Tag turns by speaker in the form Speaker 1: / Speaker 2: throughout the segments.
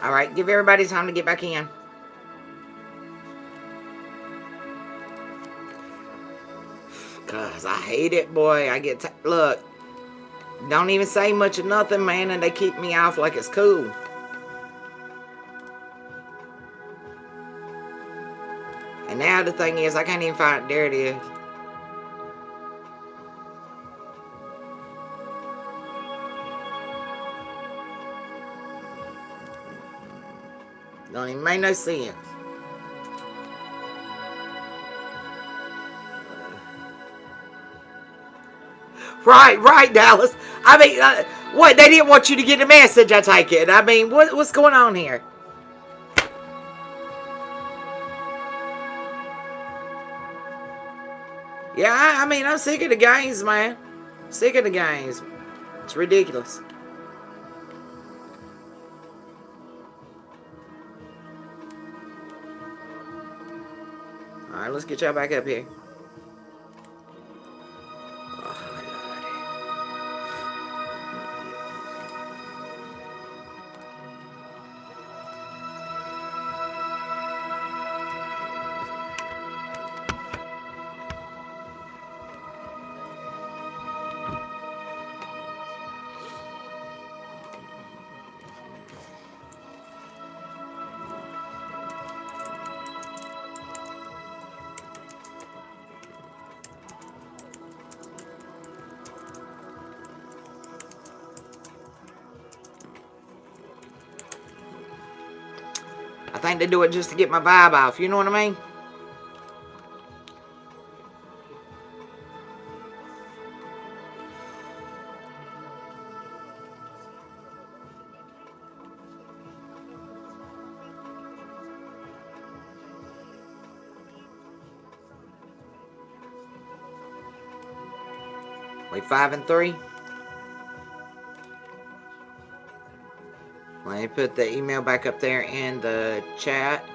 Speaker 1: All right, give everybody time to get back in. Cause I hate it, boy. I get look. Don't even say much of nothing, man, and they keep me off like it's cool. And now the thing is, I can't even find it. There it is. Don't even make no sense. Right, Dallas. I mean, what? They didn't want you to get the message, I take it. I mean, what's going on here? Yeah, I mean, I'm sick of the games, man. Sick of the games. It's ridiculous. All right, let's get y'all back up here. I think they do it just to get my vibe off. You know what I mean? Wait, 5 and 3. Let me put the email back up there in the chat.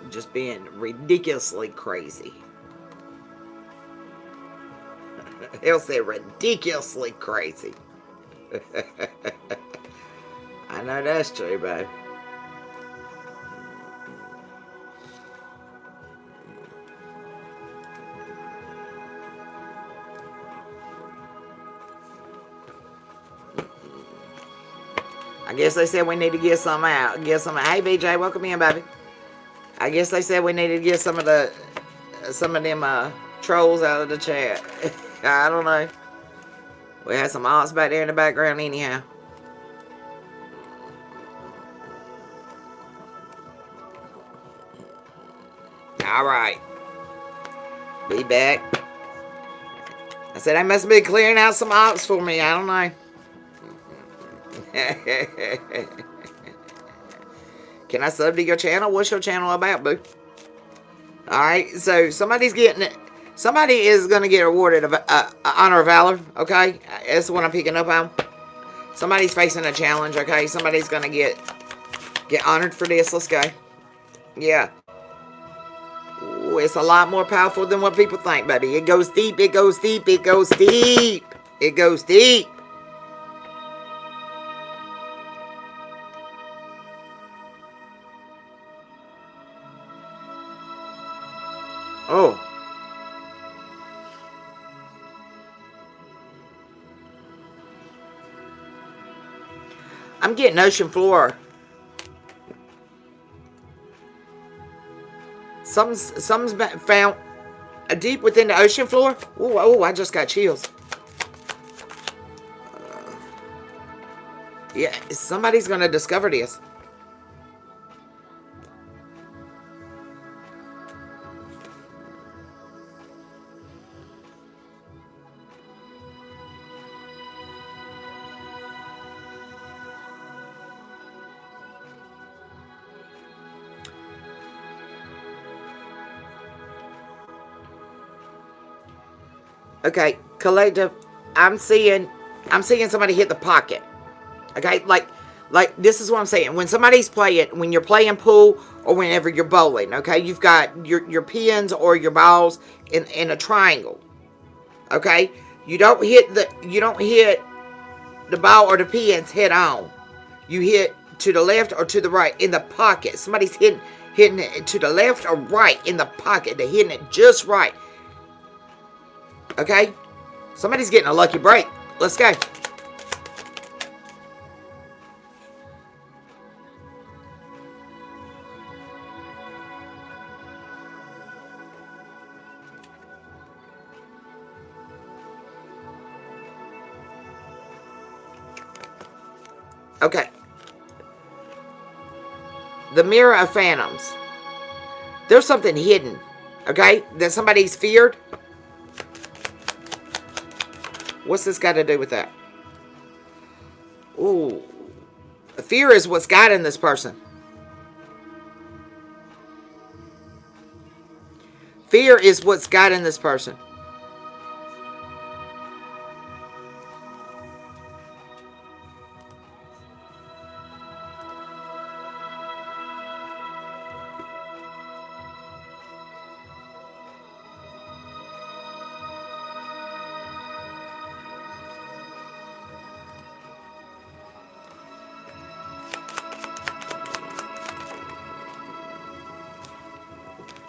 Speaker 1: Just being ridiculously crazy. He'll say ridiculously crazy. I know that's true, babe. I guess they said we need to get some out. Get some. Hey, BJ, welcome in, baby. I guess they said we needed to get some of them trolls out of the chat. I don't know. We had some odds back there in the background anyhow. All right. Be back. I said I must be clearing out some ops for me. I don't know. Can I sub to your channel? What's your channel about, boo? Alright, so somebody is going to get awarded a Honor of Valor, okay? That's what I'm picking up on. Somebody's facing a challenge, okay? Somebody's going to get honored for this. Let's go. Yeah. Ooh, it's a lot more powerful than what people think, baby. It goes deep, it goes deep, it goes deep. It goes deep. Oh. I'm getting ocean floor. Something's been found deep within the ocean floor. Oh, I just got chills. Yeah, somebody's going to discover this. Okay, collective, I'm seeing somebody hit the pocket. Okay, like this is what I'm saying. When somebody's playing, when you're playing pool or whenever you're bowling, okay, you've got your pins or your balls in a triangle. Okay? You don't hit the ball or the pins head on. You hit to the left or to the right in the pocket. Somebody's hitting it to the left or right in the pocket. They're hitting it just right. Okay? Somebody's getting a lucky break. Let's go. Okay. The mirror of phantoms. There's something hidden. Okay? That somebody's feared. What's this got to do with that? Ooh. Fear is what's guiding this person. Fear is what's guiding this person.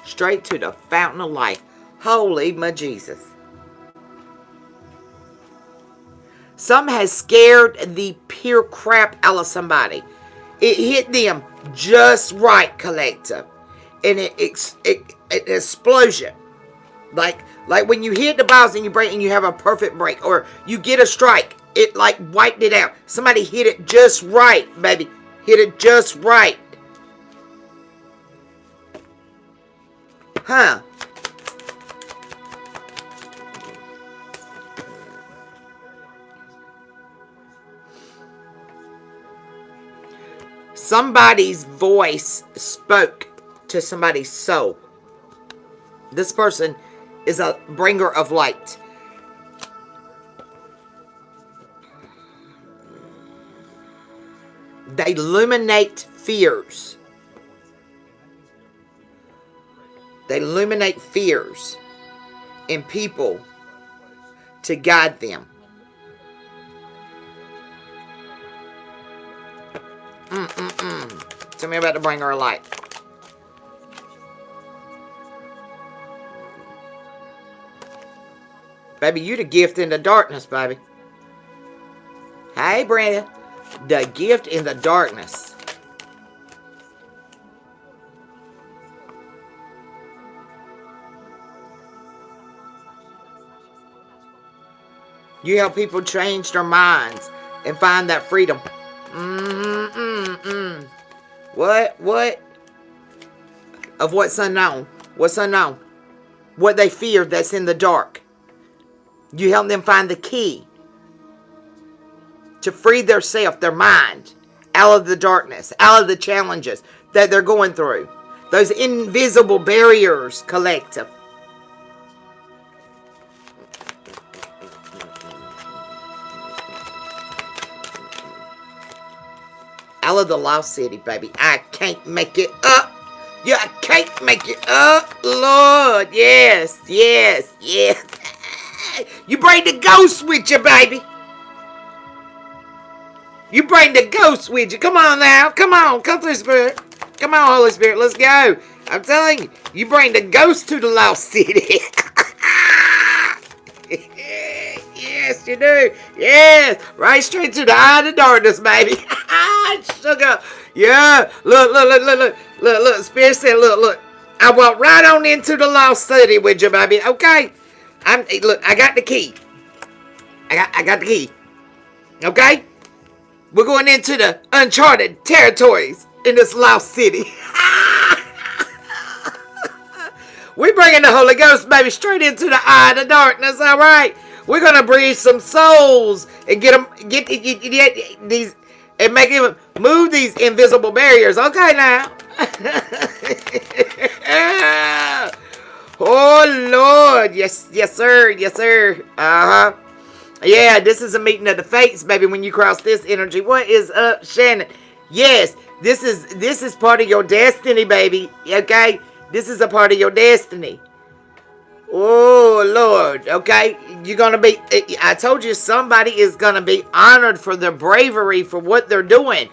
Speaker 1: Straight to the fountain of life. Holy my Jesus. Some has scared the pure crap out of somebody. It hit them just right, collective. And it explosion. Like when you hit the balls and you break and you have a perfect break. Or you get a strike. It like wiped it out. Somebody hit it just right, baby. Hit it just right. Huh. Somebody's voice spoke to somebody's soul. This person is a bringer of light. They illuminate fears. They illuminate fears in people to guide them. Tell me about the bringer of light. Baby, you the gift in the darkness, baby. Hey, Brenda. The gift in the darkness. You help people change their minds and find that freedom. What? Of what's unknown. What's unknown. What they fear that's in the dark. You help them find the key to free their self, their mind, out of the darkness, out of the challenges that they're going through. Those invisible barriers, collective. Out of the lost city, baby. I can't make it up. Yeah, I can't make it up. Lord, yes. You bring the ghost with you, baby. You bring the ghost with you. Come on now. Come on. Come through, Spirit. Come on, Holy Spirit. Let's go. I'm telling you, you bring the ghost to the lost city. Yes, you do. Yes. Right straight to the eye of the darkness, baby. Sugar. Yeah. Look. Spirit said, look. I walk right on into the lost city with you, baby. Okay. Look, I got the key. I got the key. Okay? We're going into the uncharted territories in this lost city. We're bringing the Holy Ghost, baby, straight into the eye of the darkness, all right? We're going to breathe some souls and get these, and make them move these invisible barriers. Okay, now. Oh, Lord. Yes, sir. Uh-huh. Yeah, this is a meeting of the fates, baby, when you cross this energy. What is up, Shannon? Yes, this is part of your destiny, baby. Okay? This is a part of your destiny. Oh, Lord. Okay. You're going to be, I told you somebody is going to be honored for their bravery for what they're doing.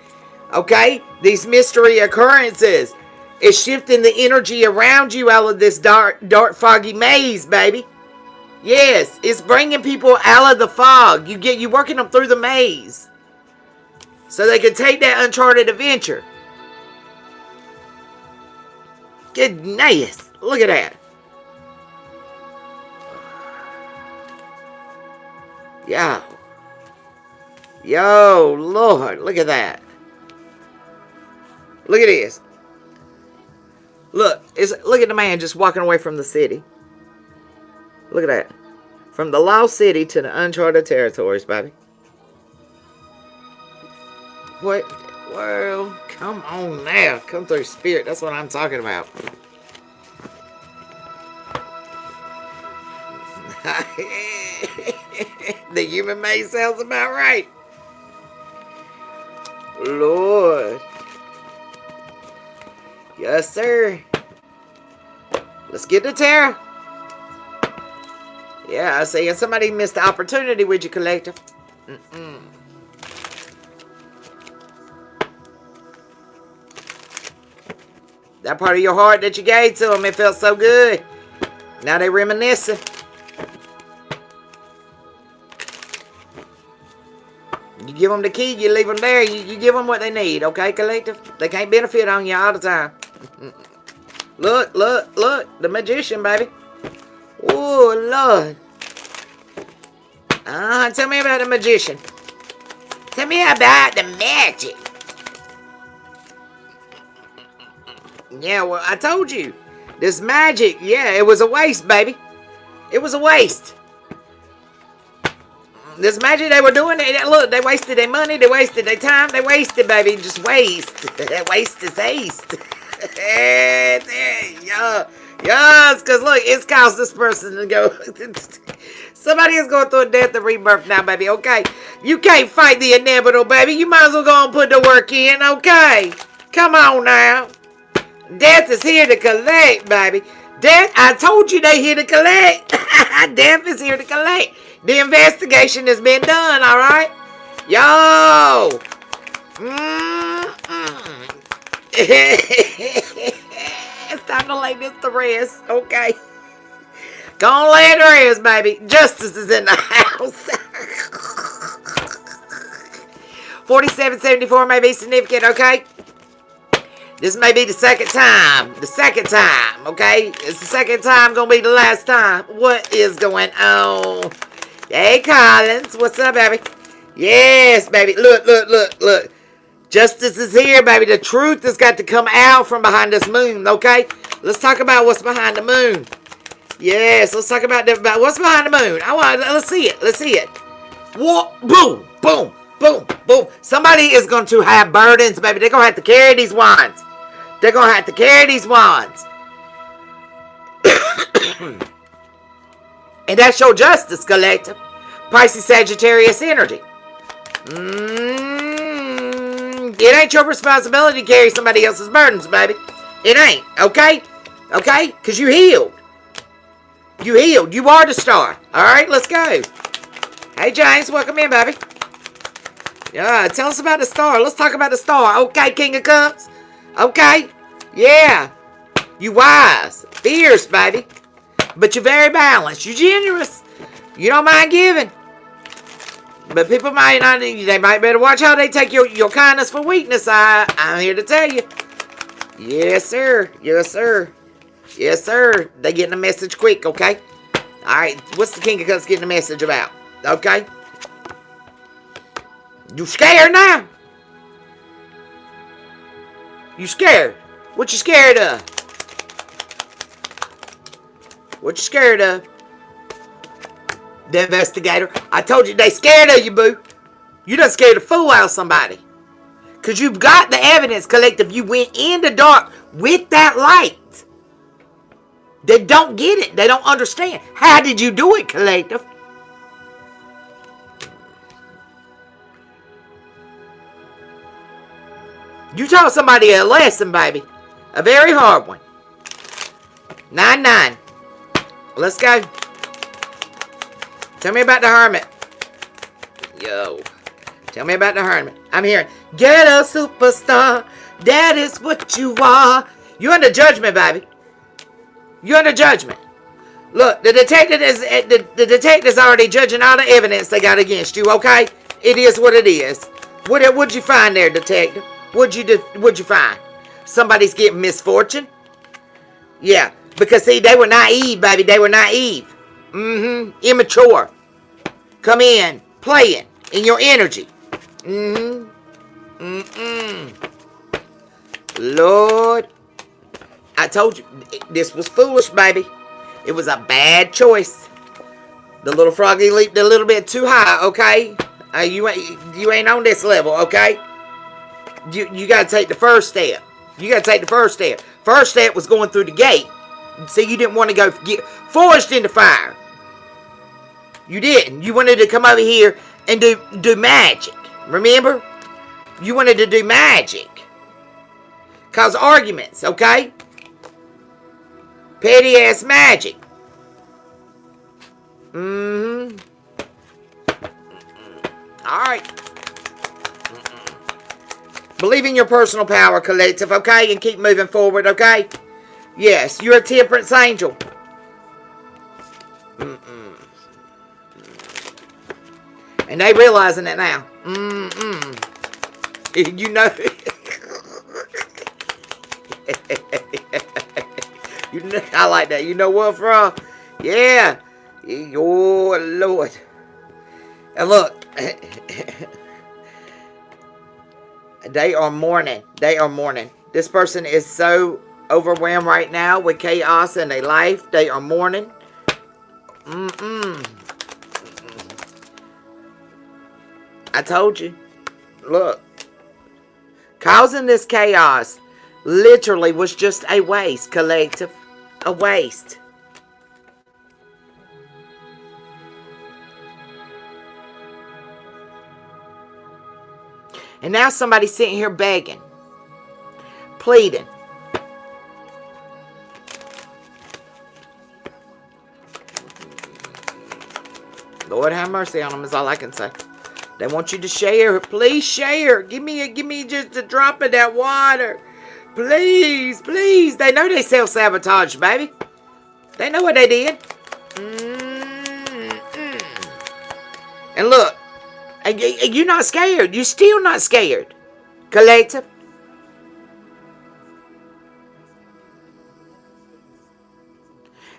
Speaker 1: Okay. These mystery occurrences. It's shifting the energy around you out of this dark, foggy maze, baby. Yes. It's bringing people out of the fog. You're working them through the maze. So they can take that uncharted adventure. Goodness. Look at that. Yeah. Yo, Lord, look at that. Look at this. Look at the man just walking away from the city. Look at that. From the lost city to the uncharted territories, baby. What? Well, come on now. Come through spirit. That's what I'm talking about. The human maze sounds about right. Lord. Yes, sir. Let's get to Tara. Yeah, I see. And somebody missed the opportunity with you, collective. That part of your heart that you gave to them, it felt so good. Now they reminiscing. You give them the key, you leave them there. You give them what they need, okay, collective? They can't benefit on you all the time. Look, the magician, baby. Oh, Lord. Tell me about the magician. Tell me about the magic. Yeah, well, I told you. This magic, yeah, it was a waste, baby. It was a waste. This magic they were doing, look, they wasted their money, they wasted their time, they wasted, baby, just waste. Waste is haste. Yes, because look, it's caused this person to go. Somebody is going through a death and rebirth now, baby, okay? You can't fight the inevitable, baby. You might as well go and put the work in, okay? Come on now. Death is here to collect, baby. Death, I told you they here to collect. Death is here to collect. The investigation has been done, all right? Yo! It's time to lay this to rest, okay? Go on, lay it to rest, baby. Justice is in the house. 4774 may be significant, okay? This may be the second time. The second time, okay? It's the second time, gonna be the last time. What is going on? Hey, Collins. What's up, baby? Yes, baby. Look. Justice is here, baby. The truth has got to come out from behind this moon, okay? Let's talk about what's behind the moon. Yes, let's talk about what's behind the moon. Let's see it. Let's see it. What? Boom, boom, boom, boom. Somebody is going to have burdens, baby. They're going to have to carry these wands. They're going to have to carry these wands. And that's your justice, collective. Pisces Sagittarius energy. It ain't your responsibility to carry somebody else's burdens, baby. It ain't, okay? Okay? Because you healed. You healed. You are the star. All right, let's go. Hey, James, welcome in, baby. Yeah, tell us about the star. Let's talk about the star. Okay, King of Cups. Okay. Yeah. You wise. Fierce, baby. But you're very balanced. You're generous. You don't mind giving. But people might not, they might better watch how they take your kindness for weakness. I'm here to tell you. Yes, sir. Yes, sir. Yes, sir. They getting a message quick, okay? All right. What's the King of Cups getting a message about? Okay? You scared now? You scared? What you scared of? What you scared of? The investigator. I told you they scared of you, boo. You done scared the fool out of somebody. Because you've got the evidence, collective. You went in the dark with that light. They don't get it. They don't understand. How did you do it, collective? You taught somebody a lesson, baby. A very hard one. 9-9. Let's go. Tell me about the hermit. Yo. Tell me about the hermit. I'm hearing, get a superstar. That is what you are. You're under judgment, baby. You're under judgment. Look, the detective's already judging all the evidence they got against you, okay? It is what it is. What'd you find there, detective? What'd you find? Somebody's getting misfortune? Yeah, because see, they were naive, baby. They were naive. Immature. Come in, playing in your energy. Lord, I told you, this was foolish, baby. It was a bad choice. The little froggy leaped a little bit too high, okay? You ain't on this level, okay? You got to take the first step. You got to take the first step. First step was going through the gate. See, you didn't want to go get forged in the fire. You didn't. You wanted to come over here and do magic. Remember? You wanted to do magic. Cause arguments, okay? Petty ass magic. Alright. Believe in your personal power, collective, okay? And keep moving forward, okay? Yes, you're a temperance angel. And they realizing it now. You know. You know, I like that. You know what, bro? Yeah. Oh, Lord. And look. They are mourning. They are mourning. This person is so overwhelmed right now with chaos in their life. They are mourning. I told you. Look. Causing this chaos literally was just a waste, collective. A waste. And now somebody's sitting here begging, pleading. Lord have mercy on them is all I can say. They want you to share. Please share. Give me just a drop of that water. Please, please. They know they self-sabotage, baby. They know what they did. And look, you're not scared. You're still not scared. Collective.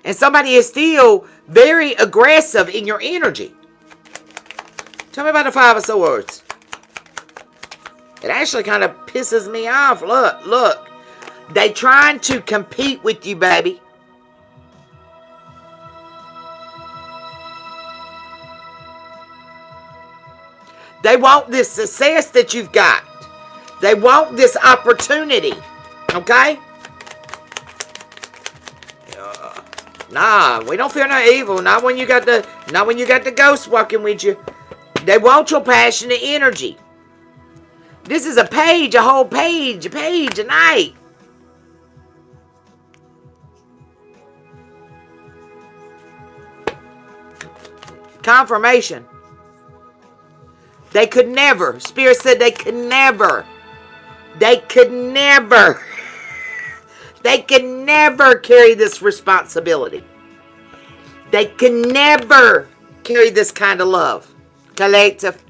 Speaker 1: And somebody is still very aggressive in your energy. Tell me about the Five of Swords. It actually kind of pisses me off. Look. They trying to compete with you, baby. They want this success that you've got. They want this opportunity. Okay? Nah, we don't feel no evil. Not when you got the ghost walking with you. They want your passionate energy. This is a whole page a night. Confirmation. They could never. Spirit said they could never. They could never. They can never carry this responsibility. They can never carry this kind of love. Collective.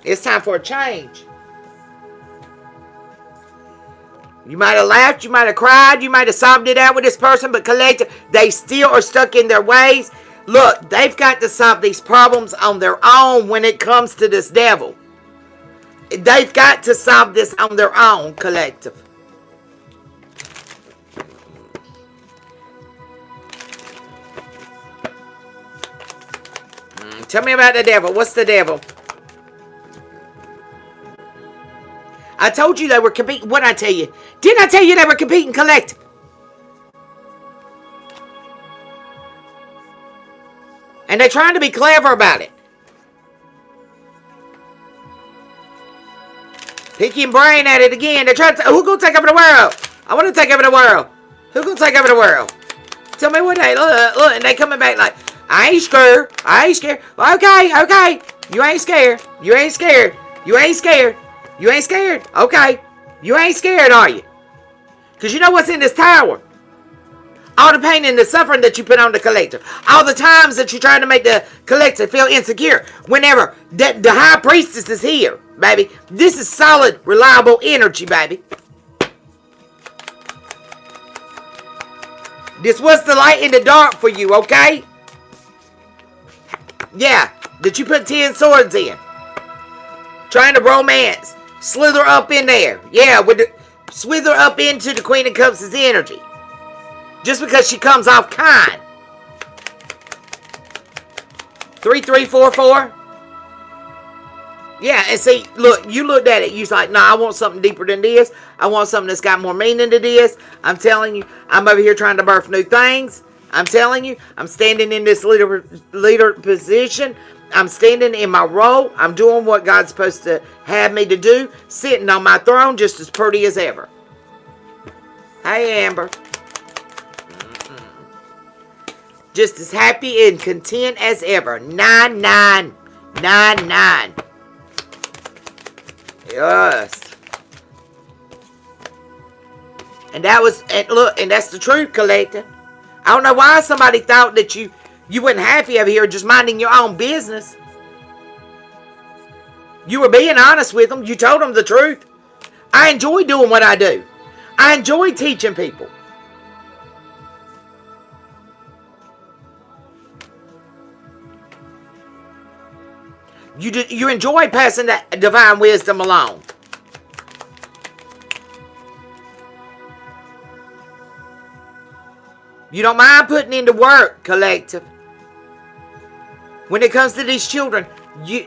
Speaker 1: It's time for a change. You might have laughed, you might have cried, you might have sobbed it out with this person, but collective, they still are stuck in their ways. Look, they've got to solve these problems on their own when it comes to this devil. They've got to solve this on their own, collective. Tell me about the devil. What's the devil? I told you they were competing. What did I tell you? Didn't I tell you they were competing, collective? And they're trying to be clever about it. Picking brain at it again. They're trying to. Who's gonna take over the world? I want to take over the world. Who's gonna take over the world? Tell me what they look, and they coming back like, I ain't scared. I ain't scared. Okay. You ain't scared. You ain't scared. You ain't scared. You ain't scared. Okay. You ain't scared, are you? Because you know what's in this tower? All the pain and the suffering that you put on the collector. All the times that you're trying to make the collector feel insecure. Whenever the high priestess is here, baby. This is solid, reliable energy, baby. This was the light in the dark for you, okay? Yeah, that you put 10 swords in. Trying to romance. Slither up in there. Yeah, slither up into the Queen of Cups' energy. Just because she comes off kind. 3344. Yeah, and see, look, you looked at it. You was like, nah, I want something deeper than this. I want something that's got more meaning to this. I'm telling you, I'm over here trying to birth new things. I'm telling you, I'm standing in this leader position. I'm standing in my role. I'm doing what God's supposed to have me to do. Sitting on my throne just as pretty as ever. Hey, Amber. Just as happy and content as ever. 9999. Yes. And that was, and look, and that's the truth, collector. I don't know why somebody thought that you weren't happy over here just minding your own business. You were being honest with them. You told them the truth. I enjoy doing what I do. I enjoy teaching people. You enjoy passing that divine wisdom along. You don't mind putting into work, collective. When it comes to these children, you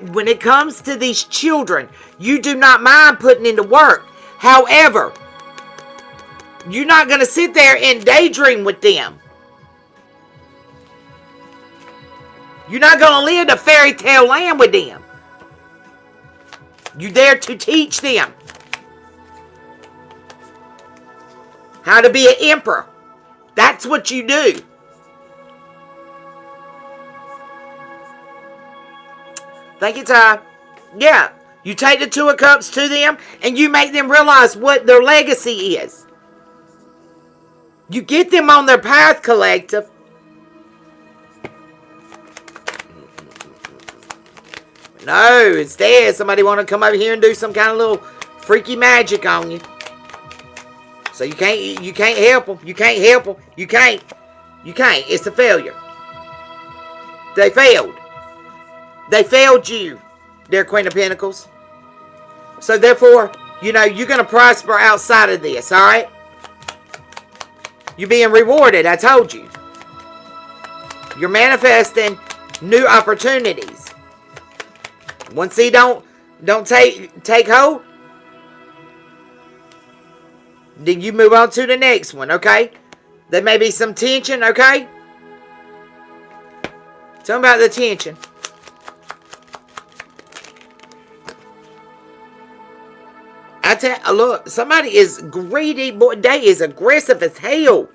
Speaker 1: do not mind putting into work. However, you're not going to sit there and daydream with them. You're not going to live the fairy tale land with them. You're there to teach them how to be an emperor. That's what you do. Thank you, Ty. Yeah. You take the Two of Cups to them and you make them realize what their legacy is. You get them on their path, collective. No, instead somebody want to come over here and do some kind of little freaky magic on you. So you can't help them. You can't help them. You can't. It's a failure. They failed. They failed you, dear Queen of Pentacles. So therefore, you're going to prosper outside of this, all right? You're being rewarded, I told you. You're manifesting new opportunities. Once they don't take hold, then you move on to the next one, okay? There may be some tension, okay? Tell me about the tension. Look, somebody is greedy, boy. They is aggressive as hell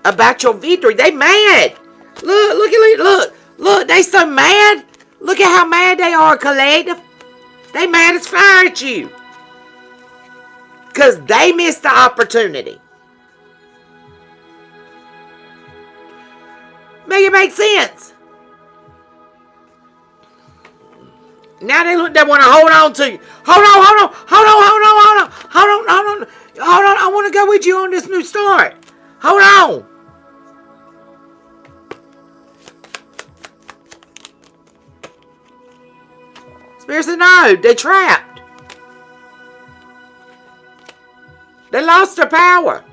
Speaker 1: about your victory. They mad. Look. They so mad. Look at how mad they are, collective. They mad as fire at you. Because they missed the opportunity. Make it make sense. Now they want to hold on to you. Hold on. I want to go with you on this new start. Hold on. Spirit said, no, they trapped. They lost their power.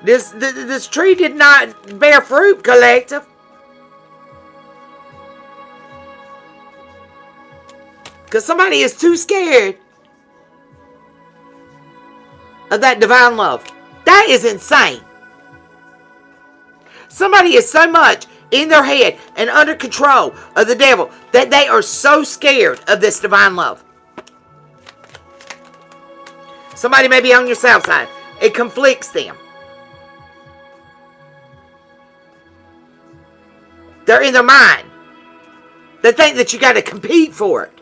Speaker 1: This tree did not bear fruit, collective. Because somebody is too scared of that divine love. That is insane. Somebody is so much in their head and under control of the devil that they are so scared of this divine love. Somebody may be on your south side. It conflicts them. They're in their mind. They think that you got to compete for it.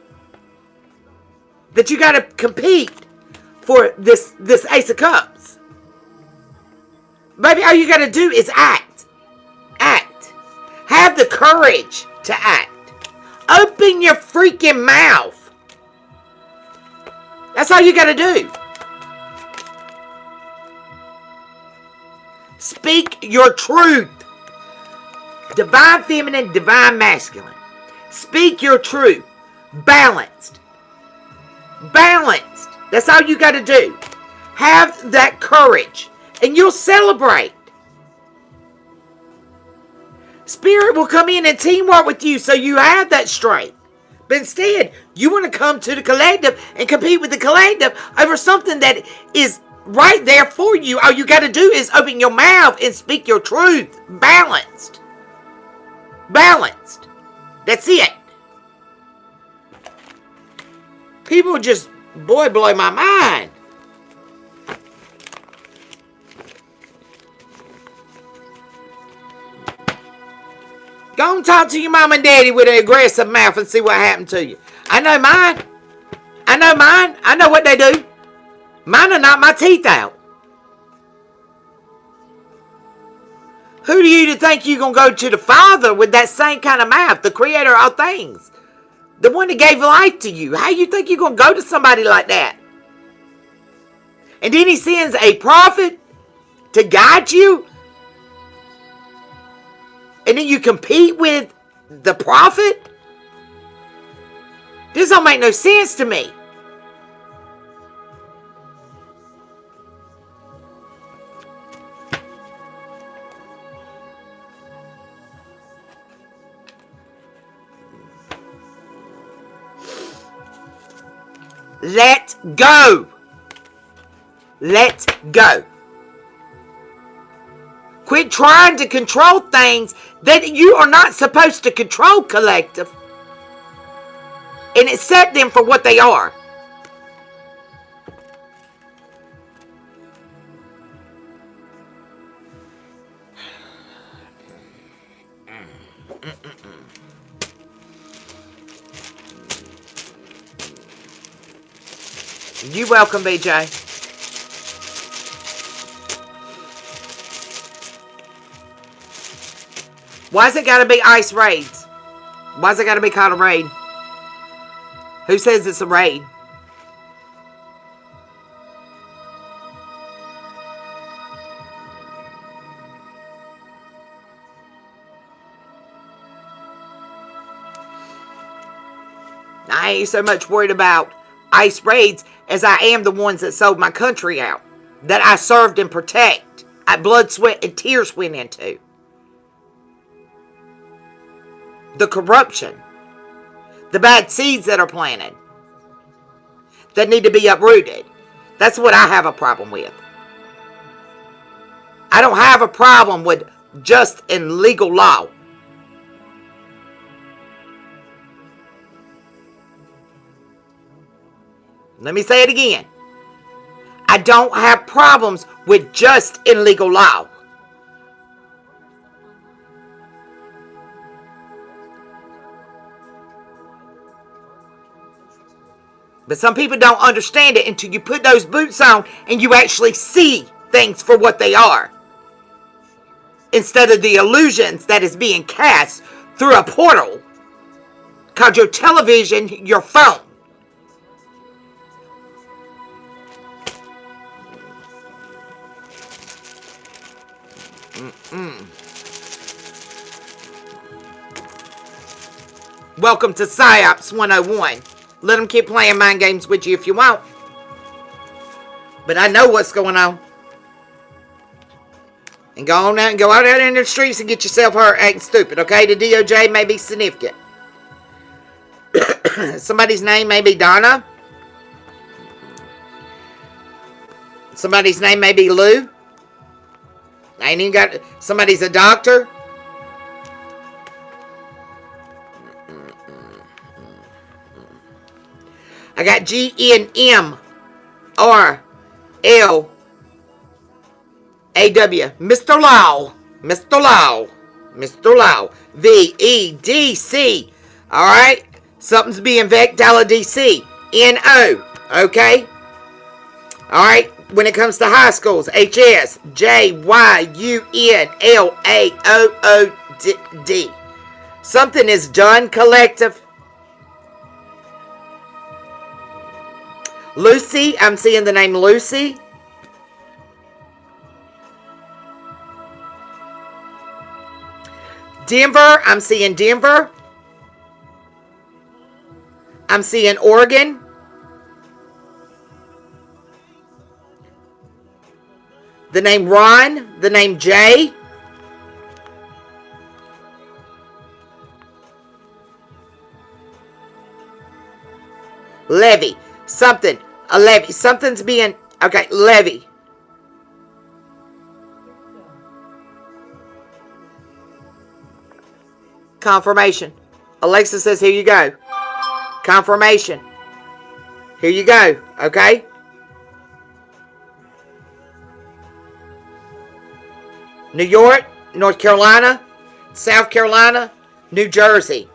Speaker 1: That you got to compete for this Ace of Cups. Baby, all you got to do is act. Act. Have the courage to act. Open your freaking mouth. That's all you got to do. Speak your truth. Divine feminine, divine masculine. Speak your truth. Balanced. Balanced. That's all you got to do. Have that courage. And you'll celebrate. Spirit will come in and teamwork with you so you have that strength. But instead, you want to come to the collective and compete with the collective over something that is right there for you. All you got to do is open your mouth and speak your truth. Balanced. Balanced. That's it. People just, boy, blow my mind. Go and talk to your mom and daddy with an aggressive mouth and see what happened to you. I know mine. I know mine. I know what they do. Mine will knock my teeth out. Who do you think you're going to go to the Father with that same kind of mouth, the creator of all things? The one that gave life to you. How you think you're going to go to somebody like that? And then he sends a prophet to guide you? And then you compete with the prophet? This don't make no sense to me. Let go. Let go. Quit trying to control things that you are not supposed to control, collective. And accept them for what they are. You welcome, BJ. Why's it got to be ice raids? Why's it got to be called a raid? Who says it's a raid? I ain't so much worried about ice raids as I am the ones that sold my country out. That I served and protect. Blood, sweat, and tears went into. The corruption. The bad seeds that are planted. That need to be uprooted. That's what I have a problem with. I don't have a problem with just and legal law. Let me say it again. I don't have problems with just and legal law. But some people don't understand it until you put those boots on and you actually see things for what they are. Instead of the illusions that is being cast through a portal called your television, your phone. Welcome to PsyOps 101. Let them keep playing mind games with you if you want. But I know what's going on. And go on out and go out in the streets and get yourself hurt acting stupid, okay? The DOJ may be significant. Somebody's name may be Donna. Somebody's name may be Lou. I ain't even got... Somebody's a doctor. I got GNMRLAW. Mr. Law. Mr. Law. Mr. Law. VEDC. Alright? Something's being Vectala DC. NO. Okay? Alright? When it comes to high schools, HS, JYUNLAOOD. Something is done, collective. Lucy, I'm seeing the name Lucy. Denver, I'm seeing Denver. I'm seeing Oregon. The name Ron, the name Jay. Levy, something, a levy, something's being, okay, levy. Confirmation. Alexa says, here you go. Confirmation. Here you go, okay? New York, North Carolina, South Carolina, New Jersey,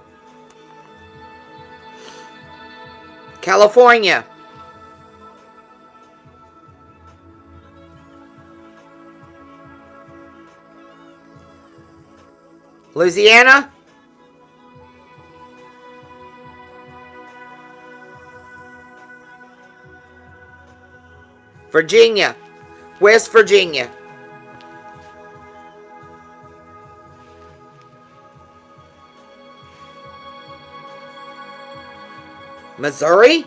Speaker 1: California, Louisiana, Virginia, West Virginia, Missouri,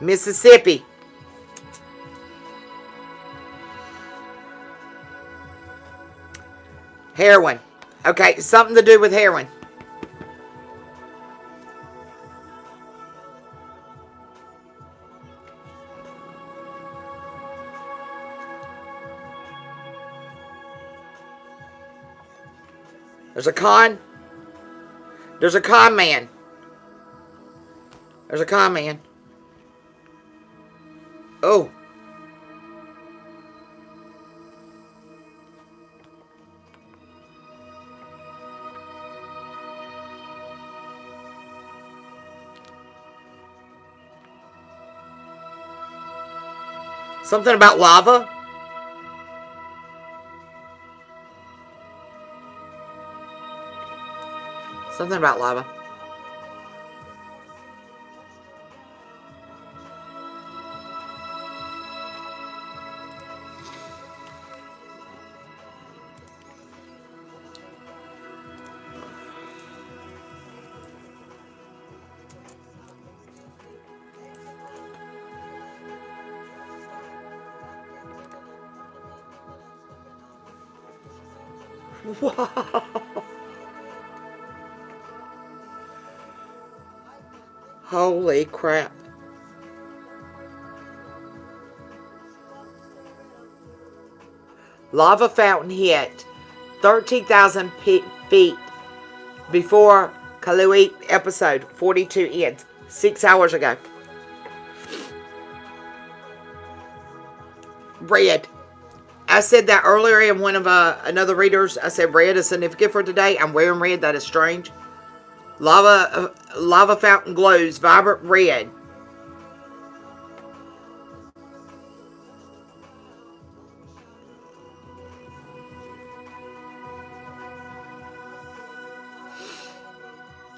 Speaker 1: Mississippi, heroin. Okay, something to do with heroin. There's a con. There's a con man. There's a con man. Oh. Something about lava. Something about lava. Wow. Holy crap. Lava fountain hit 13,000 feet before Kalui episode 42 ends 6 hours ago. Red. I said that earlier in one of another readers. I said red is significant for today. I'm wearing red. That is strange. Lava fountain glows vibrant red.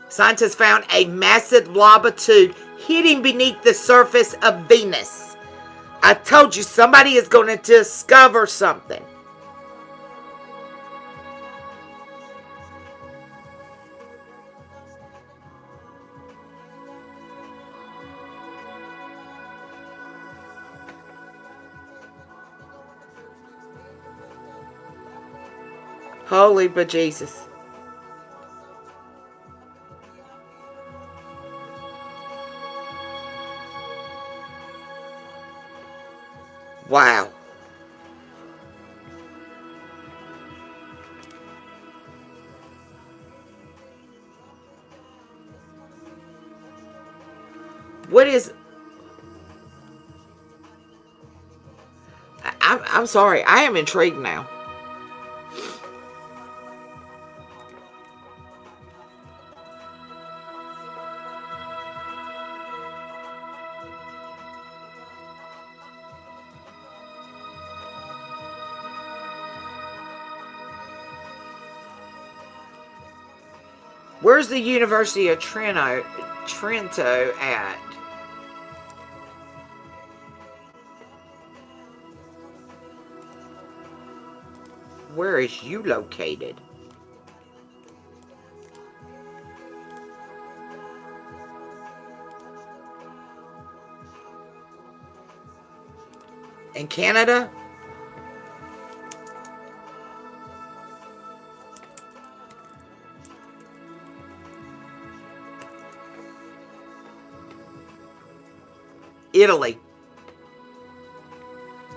Speaker 1: Scientists found a massive lava tube hidden beneath the surface of Venus. I told you somebody is going to discover something. Holy bejesus. Wow. What is... I'm sorry. I am intrigued now. Where's the University of Trento at? Where is you located? In Canada? Italy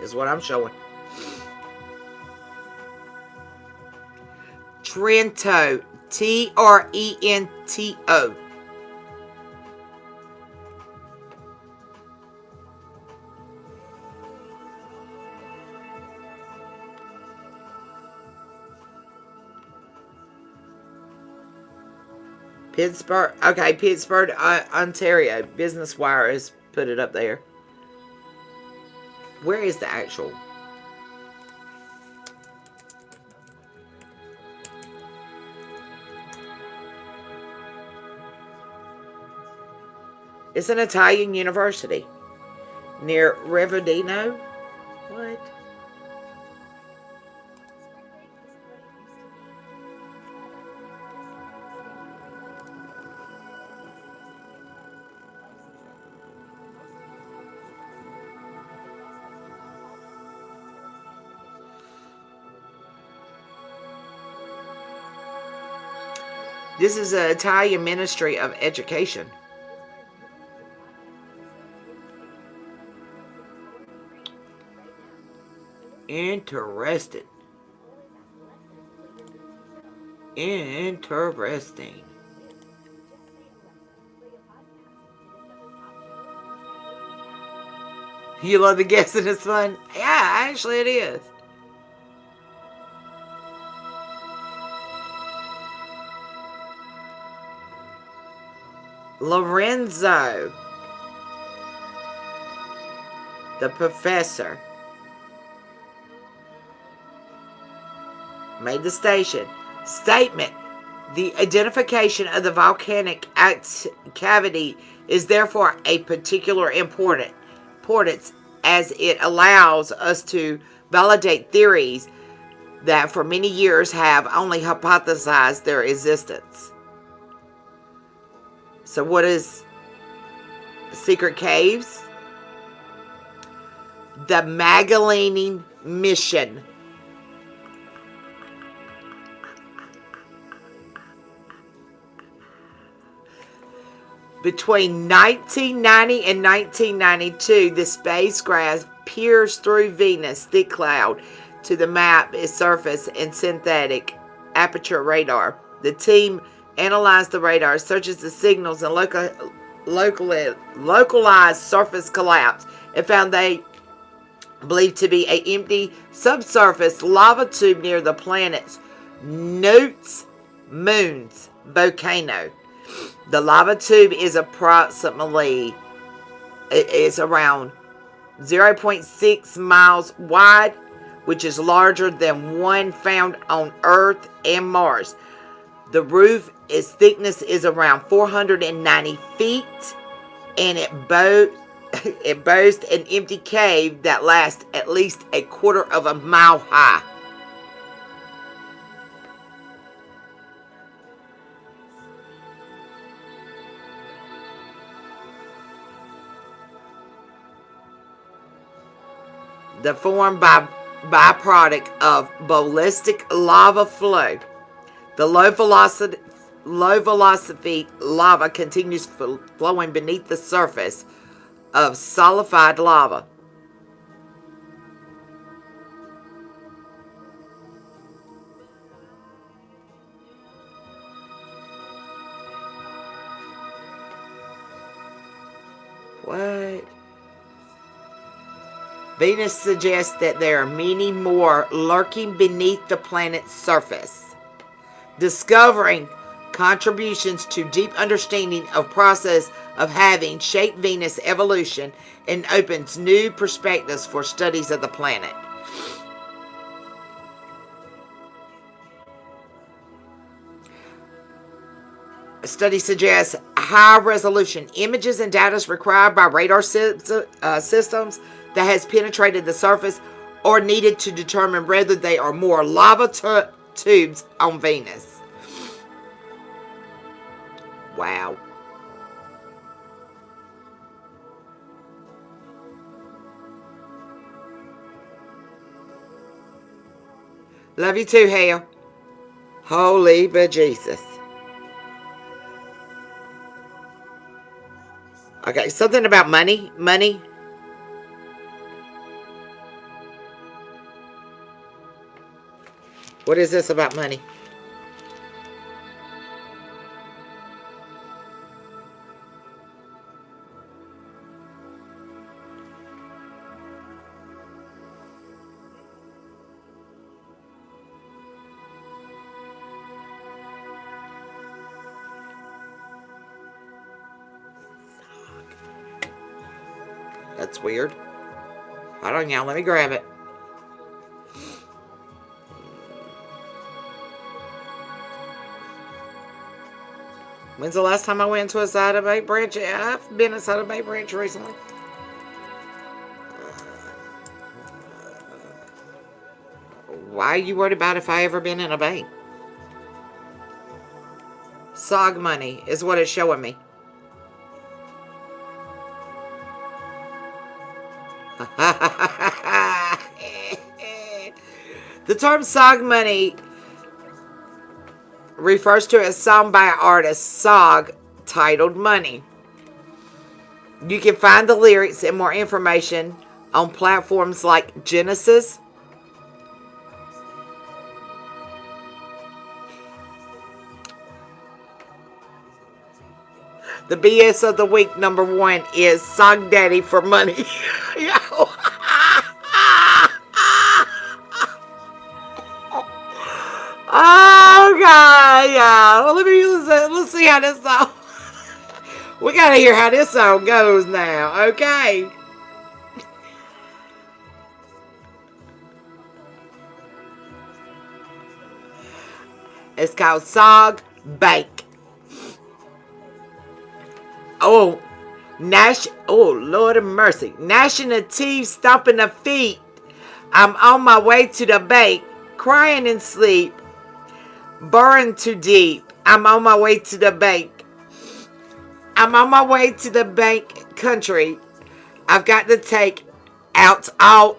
Speaker 1: is what I'm showing. Trento. Trento. Pittsburgh. Okay, Pittsburgh, Ontario. Business Wire has put it up there. Where is the actual? It's an Italian university near Riverdino. What? This is the Italian Ministry of Education. Interesting. Interesting. You love the guessing, it's fun? Yeah, actually it is. Lorenzo, the professor, made the statement. The identification of the volcanic cavity is therefore a particular importance as it allows us to validate theories that for many years have only hypothesized their existence. So what is secret caves? The Magellan mission. Between 1990 and 1992, the spacecraft pierced through Venus' thick cloud to the map its surface in synthetic aperture radar. The team analyzed the radar, searches the signals, and localized surface collapse, and found they believed to be an empty subsurface lava tube near the planet's Newt's Moon's volcano. The lava tube is around 0.6 miles wide, which is larger than one found on Earth and Mars. The roof, its thickness is around 490 feet, and it boasts an empty cave that lasts at least a quarter of a mile high. The formed byproduct of ballistic lava flow. The low velocity lava continues flowing beneath the surface of solidified lava. Venus suggests that there are many more lurking beneath the planet's surface. Discovering contributions to deep understanding of process of having shaped Venus evolution and opens new perspectives for studies of the planet. A study suggests high-resolution images and data required by radar systems that has penetrated the surface or needed to determine whether they are more lava tubes on Venus. Wow. Love you too, Hale. Holy bejesus. Okay, something about money. Money. What is this about money? That's weird. Hold on, y'all. Let me grab it. When's the last time I went to a Side of Bay branch? I've been a Side of Bay branch recently. Why are you worried about if I ever been in a bank? SOG money is what it's showing me. The term SOG money refers to a song by artist SOG titled Money. You can find the lyrics and more information on platforms like Genesis, the BS of the week #1 is SOG Daddy for Money. Oh God, yeah. Well, let's see how this song. We gotta hear how this song goes now, okay? It's called SOG Bank. Oh, Lord of mercy. National teeth stomping the feet. I'm on my way to the bank, crying in sleep. Burned too deep. I'm on my way to the bank. I'm on my way to the bank country. I've got to take out all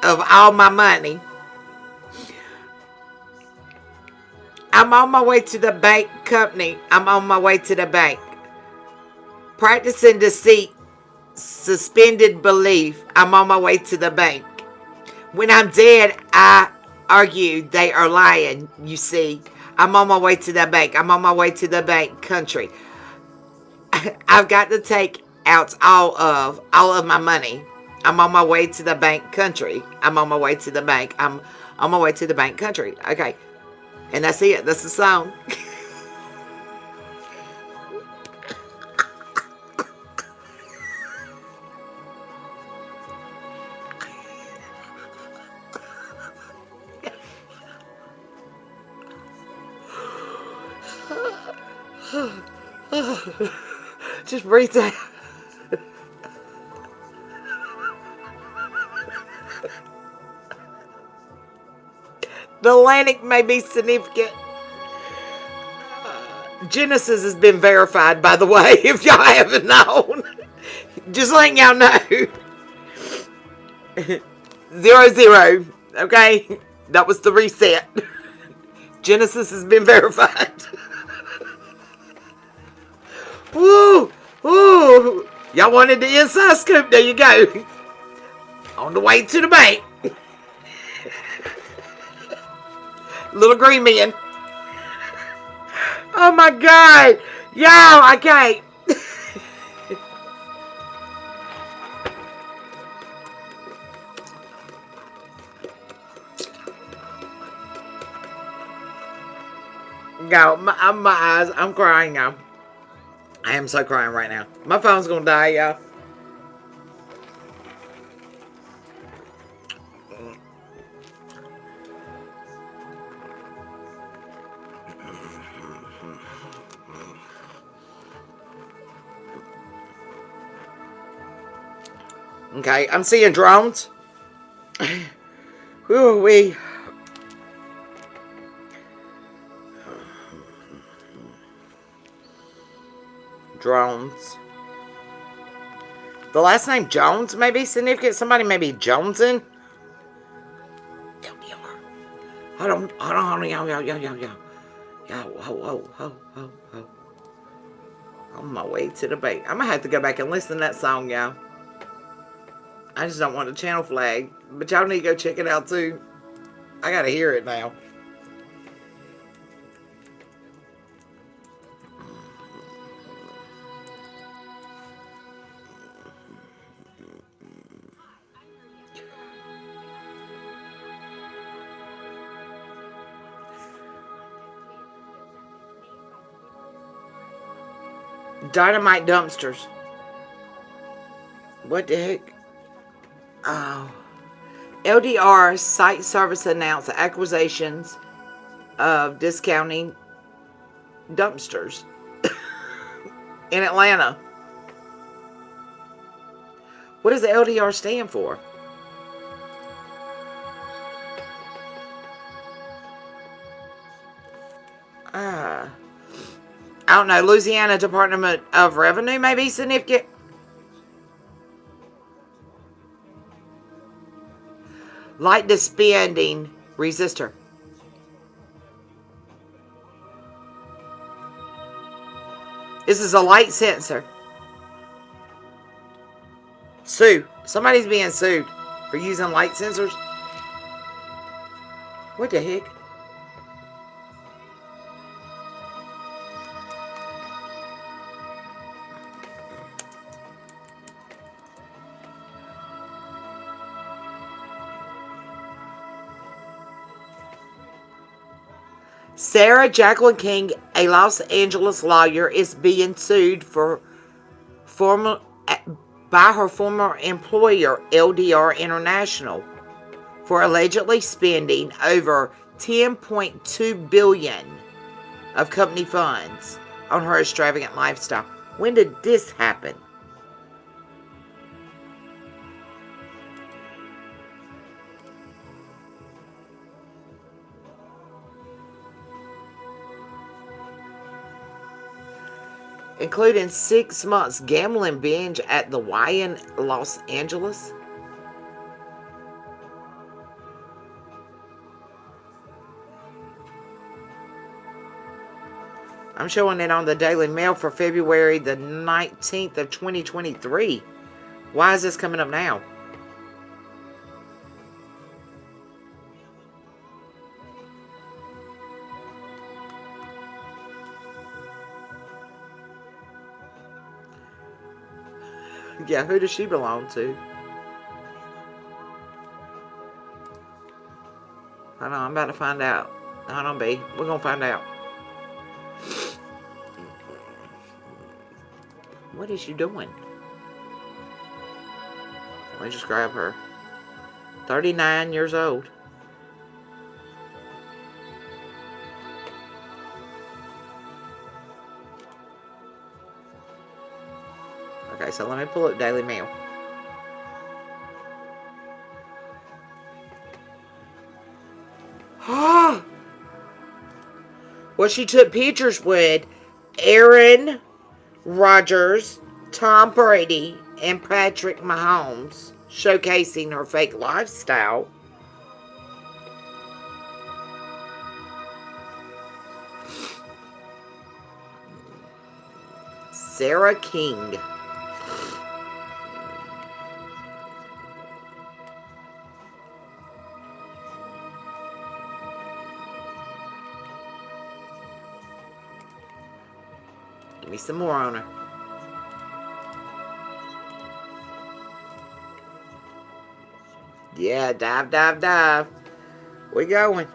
Speaker 1: of all my money. I'm on my way to the bank company. I'm on my way to the bank. Practicing deceit, suspended belief. I'm on my way to the bank. When I'm dead, I argue they are lying, you see. I'm on my way to the bank. I'm on my way to the bank country. I've got to take out all of my money. I'm on my way to the bank country. I'm on my way to the bank. I'm on my way to the bank country. Okay. And that's it. That's the song. Just breathe out. The Atlantic may be significant. Genesis has been verified, by the way, if y'all haven't known. Just letting y'all know. 00. Okay? That was the reset. Genesis has been verified. Woo! Woo! Y'all wanted the inside scoop? There you go. On the way to the bank. Little green man. Oh my God. Y'all, I can't. Go. My eyes. I'm crying, y'all. I am so crying right now. My phone's gonna die, y'all. Okay, I'm seeing drones. Woo-wee. Drones. The last name Jones may be significant. Somebody may be Jonesin. Hold on, yo. Yo. On my way to the bank. I'm gonna have to go back and listen to that song, y'all. I just don't want the channel flag. But y'all need to go check it out too. I gotta hear it now. Dynamite dumpsters. What the heck? Oh. LDR site service announced accusations of discounting dumpsters in Atlanta. What does the LDR stand for? I don't know. Louisiana Department of Revenue may be significant. Light dispensing resistor. This is a light sensor. Sue. Somebody's being sued for using light sensors. What the heck? Sarah Jacqueline King, a Los Angeles lawyer, is being sued by her former employer, LDR International, for allegedly spending over $10.2 billion of company funds on her extravagant lifestyle. When did this happen? Including 6 months gambling binge at the Y in Los Angeles. I'm showing it on the Daily Mail for February the 19th of 2023. Why is this coming up now? Yeah, who does she belong to? Hold on, I'm about to find out. Hold on, B. We're going to find out. What is she doing? Let me just grab her. 39 years old. Okay, so let me pull up Daily Mail. Well, she took pictures with Aaron Rodgers, Tom Brady, and Patrick Mahomes, showcasing her fake lifestyle. Sarah King. Give me some more on her. Yeah, dive. We going.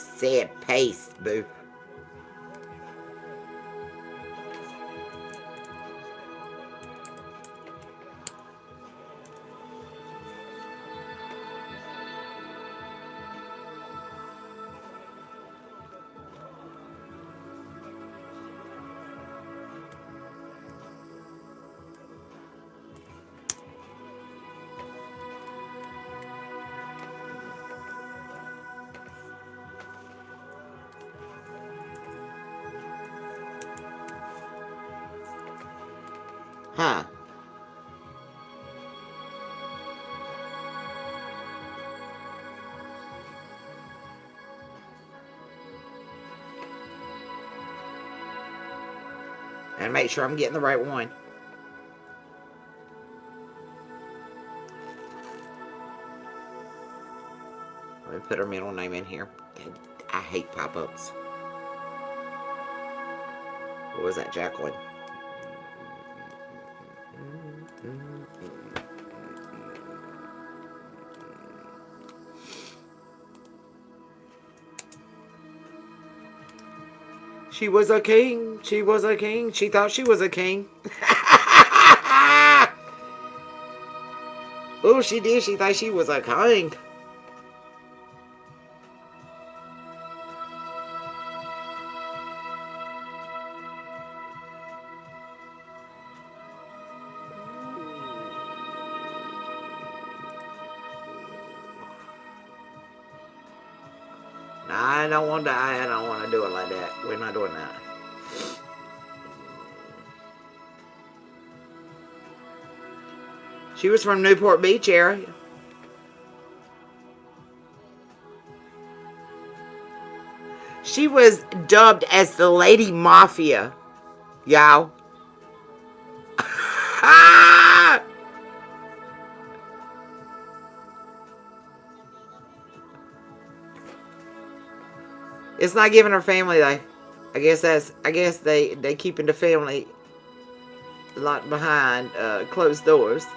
Speaker 1: said paste, boo. Huh. And make sure I'm getting the right one. Let me put her middle name in here. I hate pop-ups. What was that, Jacqueline? She was a king. She was a king. She thought she was a king. Oh, she did. She thought she was a king. I don't want to. I don't want to do it like that. We're not doing that. She was from Newport Beach area. She was dubbed as the Lady Mafia, y'all. It's not giving her family though. I guess they keeping the family locked behind closed doors.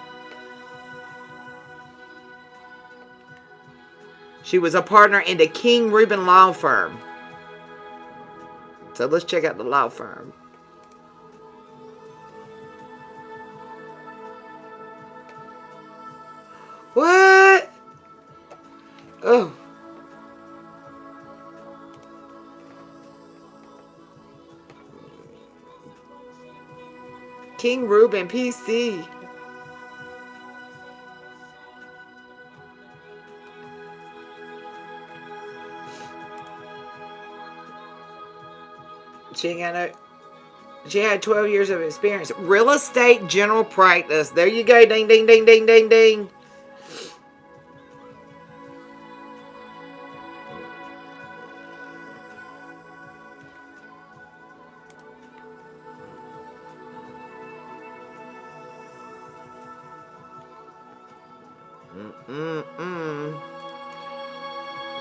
Speaker 1: She was a partner in the King Rubin law firm. So let's check out the law firm. What? Oh. King Rubin, PC. She ain't got no... She had 12 years of experience. Real estate general practice. There you go. Ding, ding, ding, ding, ding, ding.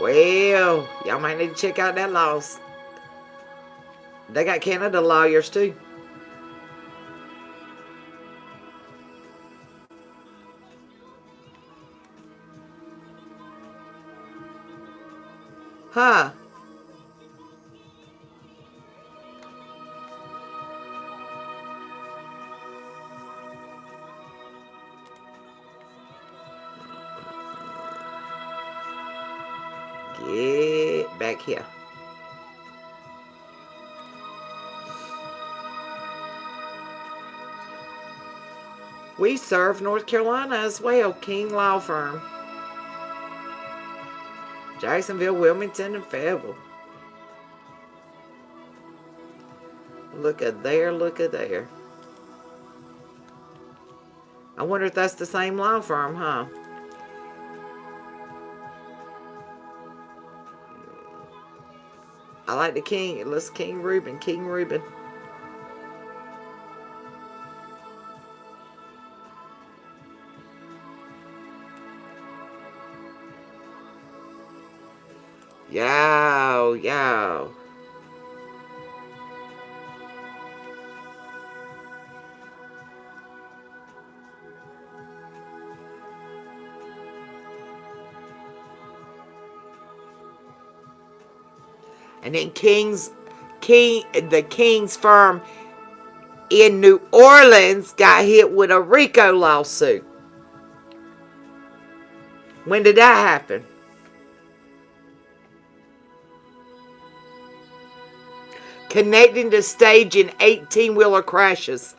Speaker 1: Well, y'all might need to check out that laws. They got Canada lawyers too. Huh. Get back here. We serve North Carolina as well. King Law Firm. Jacksonville, Wilmington, and Fayetteville. Look at there, look at there. I wonder if that's the same law firm, huh? I like the King. It looks King Rubin. King Rubin. Yow, yow. And then the King's firm in New Orleans got hit with a RICO lawsuit. When did that happen? Connecting to staging 18-wheeler crashes.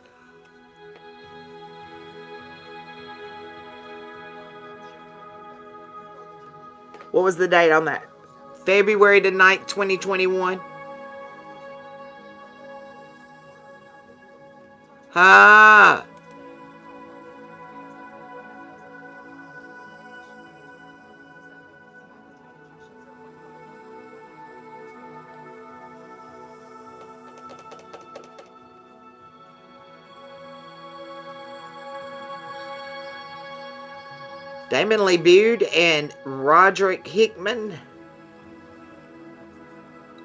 Speaker 1: What was the date on that? February the 9th, 2021. Ah. Damon Lee Beard and Roderick Hickman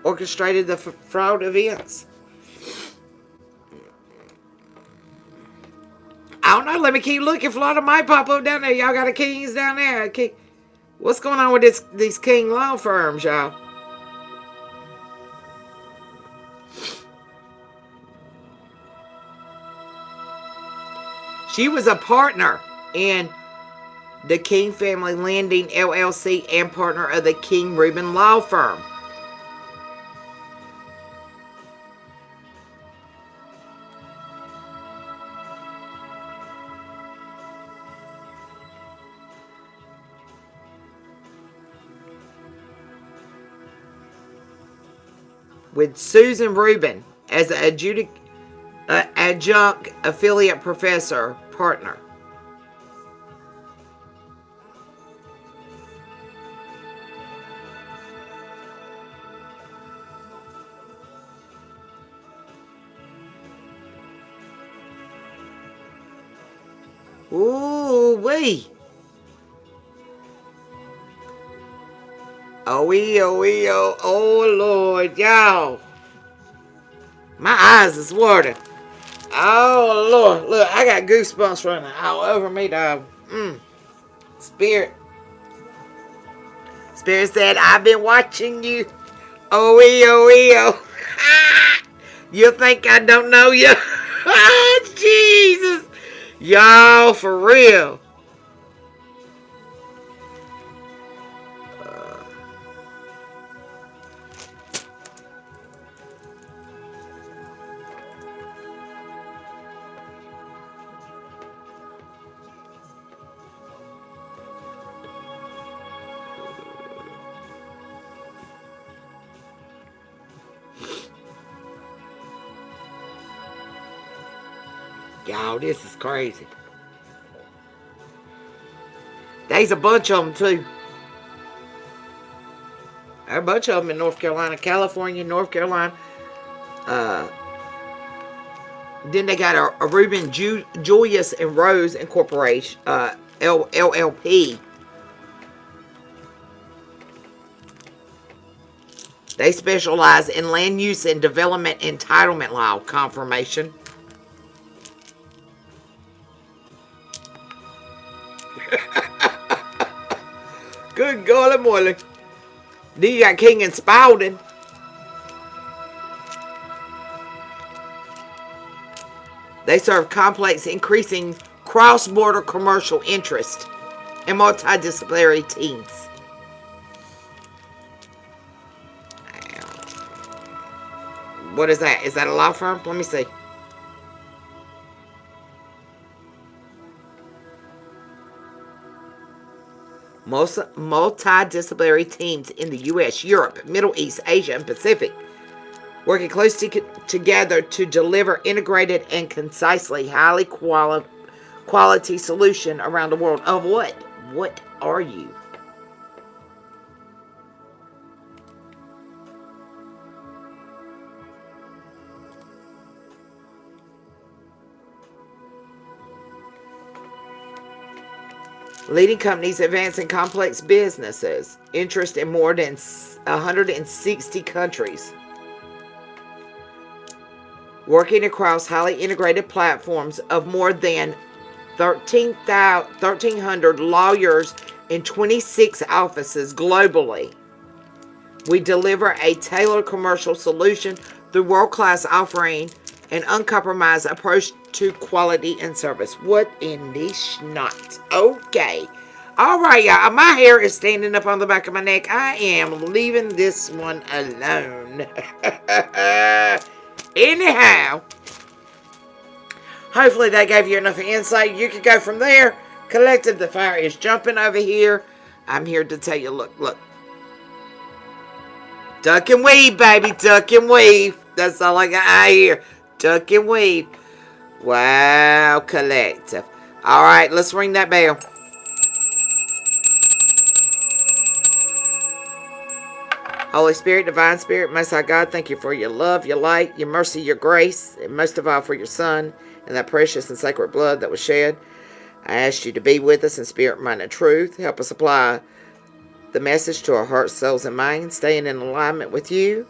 Speaker 1: orchestrated the fraud events. I don't know. Let me keep looking. Florida might pop up down there. Y'all got a Kings down there. What's going on with these King law firms, y'all? She was a partner in the King Family Lending LLC and partner of the King Rubin Law Firm. With Susan Rubin as an adjunct affiliate professor partner. Ooh-wee. Oh, Lord, y'all. My eyes is watering. Oh, Lord. Look, I got goosebumps running all over me, dog. Spirit said, I've been watching you. Oh. You think I don't know you? Jesus. Y'all, for real. Y'all, this is crazy. There's a bunch of them, too. There are a bunch of them in North Carolina, California, North Carolina. Then they got a Reuben Julius and Rose Incorporation, LLP. They specialize in land use and development entitlement law confirmation. Good golly moly. Then you got King and Spalding. They serve complex, increasing cross-border commercial interest and multidisciplinary teams. What is that? Is that a law firm? Let me see. Multidisciplinary teams in the U.S., Europe, Middle East, Asia, and Pacific, working closely together to deliver integrated and concisely highly quality solution around the world. Of what? What are you? Leading companies advancing complex businesses, interest in more than 160 countries. Working across highly integrated platforms of more than 1300 lawyers in 26 offices globally. We deliver a tailored commercial solution through world-class offering and uncompromised approach to quality and service. What in the schnot? Okay. All right, y'all. My hair is standing up on the back of my neck. I am leaving this one alone. Anyhow, hopefully that gave you enough insight. You could go from there. Collective, the fire is jumping over here. I'm here to tell you, look. Duck and weave, baby. Duck and weave. That's all I got here. Duck and weave. Wow, collective. All right, let's ring that bell. Holy Spirit, Divine Spirit, Most High God, thank you for your love, your light, your mercy, your grace, and most of all for your Son and that precious and sacred blood that was shed. I ask you to be with us in spirit, mind, and truth. Help us apply the message to our hearts, souls, and minds, staying in alignment with you.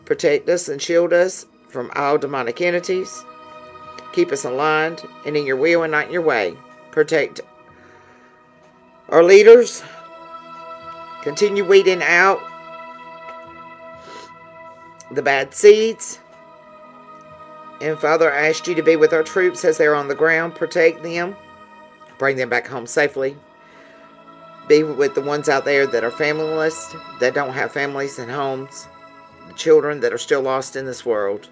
Speaker 1: Protect us and shield us from all demonic entities. Keep us aligned and in your will and not in your way. Protect our leaders. Continue weeding out the bad seeds. And Father, I ask you to be with our troops as they're on the ground. Protect them. Bring them back home safely. Be with the ones out there that are familyless, that don't have families and homes. The children that are still lost in this world.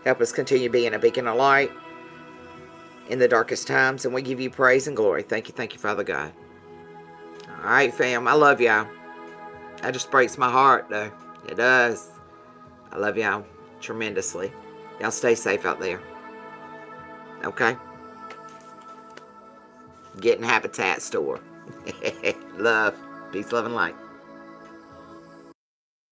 Speaker 1: Help us continue being a beacon of light in the darkest times. And we give you praise and glory. Thank you, Father God. All right, fam. I love y'all. That just breaks my heart, though. It does. I love y'all tremendously. Y'all stay safe out there. Okay? Get in Habitat store. Love. Peace, love, and light.